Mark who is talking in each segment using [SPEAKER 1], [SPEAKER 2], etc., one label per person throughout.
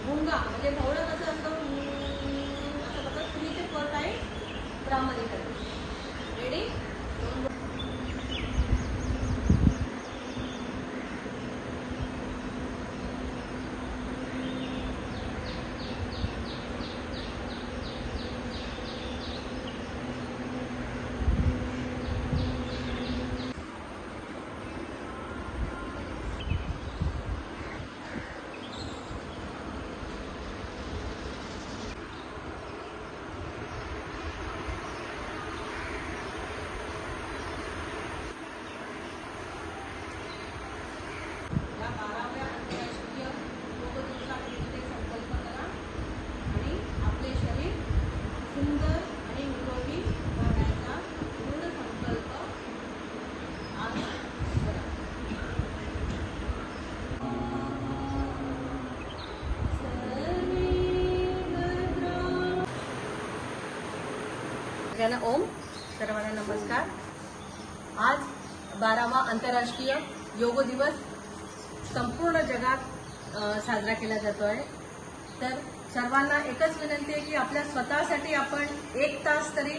[SPEAKER 1] भुंगा म्हणजे ढवळं कसं असतं असं बघा, तुम्ही ते पट आहे ब्राह्मणी करायचं. रेडी? या 12व्या आंतरराष्ट्रीय योग दिवसानिमित्त संकल्प करा आणि आपले शरीर सुंदर आणि निरोगी राहण्याचा दृढ संकल्प आज करा. सगळ्यांना ओम, सर्वांना नमस्कार. आज 12वा आंतरराष्ट्रीय योग दिवस संपूर्ण जगात साजरा केला जातो आहे. तर सर्वांना एकच विनंती आहे की आपल्या स्वतःसाठी आपण 1 तास तरी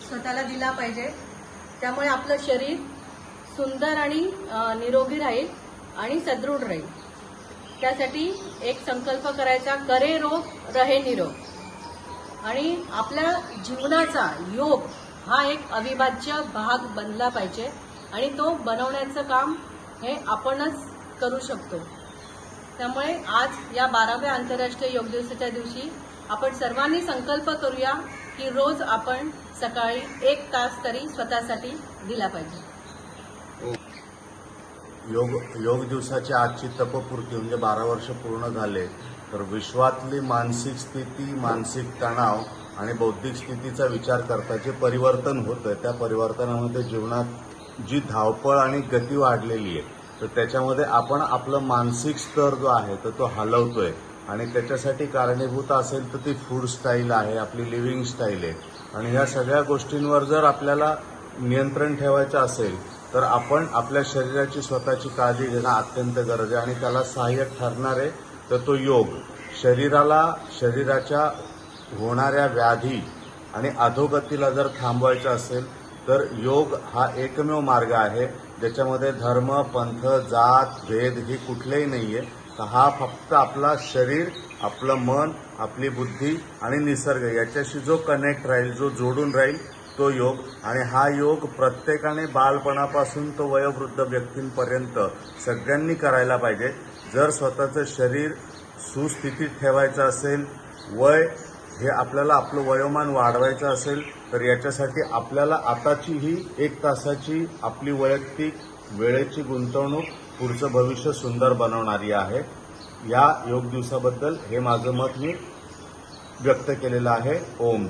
[SPEAKER 1] स्वतःला दिला पाहिजे. त्यामुळे आपलं शरीर सुंदर आणि निरोगी राहील आणि सदृढ राहील. त्यासाठी एक संकल्प करायचा, करे रोग रहे निरोग. आणि आपल्या जीवनाचा योग हा एक अविभाज्य भाग बनला पाहिजे आणि तो बनवण्याचं काम हे आपणच करू शकतो. त्यामुळे आज या 12व्या आंतरराष्ट्रीय योग दिवसाच्या दिवशी आपण सर्वांनी संकल्प करूया की रोज आपण सकाळी 1 तास तरी स्वतःसाठी दिला पाहिजे.
[SPEAKER 2] योग दिवसाची आजची तपपूर्ती म्हणजे 12 वर्ष पूर्ण झाले. तर विश्वातली मानसिक स्थिती, मानसिक तणाव आणि बौद्धिक स्थितीचा विचार करता जे परिवर्तन होतं, त्या परिवर्तनामध्ये जीवनात जी धावपळ आणि गती वाढलेली आहे, तर त्याच्यामध्ये आपण आपलं मानसिक स्तर जो आहे तर तो हलवतोय. आणि त्याच्यासाठी कारणीभूत असेल तर ती फूड स्टाईल आहे, आपली लिव्हिंग स्टाईल आहे. आणि ह्या सगळ्या गोष्टींवर जर आपल्याला नियंत्रण ठेवायचं असेल तर आपण आपल्या शरीराची स्वतःची काळजी घेणं अत्यंत गरज आहे. आणि त्याला सहाय्यक ठरणार आहे तर तो योग. शरीराच्या होणाऱ्या व्याधी आणि अधोगतीला जर थांबवायचं असेल तर योग हा एकमेव मार्ग आहे, ज्याच्यामध्ये धर्म, पंथ, जात, भेद ही कुठलेही नाहीये. तर हा फक्त आपला शरीर, आपलं मन, आपली बुद्धी आणि निसर्ग याच्याशी जो कनेक्ट राहील, जो जोडून राहील तो योग. आणि हा योग प्रत्येकाने बालपणापासून तो वयोवृद्ध व्यक्तींपर्यंत सगळ्यांनी करायला पाहिजे. जर स्वतःचं शरीर सुस्थितीत ठेवायचं असेल, हे आपल्याला आपलं वयोमान वाढवायचं असेल, तर याच्यासाठी आपल्याला आताची ही 1 तासाची आपली वैयक्तिक वेळेची गुंतवणूक पुढचं भविष्य सुंदर बनवणारी आहे. या योग दिवसाबद्दल हे माझं मत मी व्यक्त केलेलं आहे. ओम.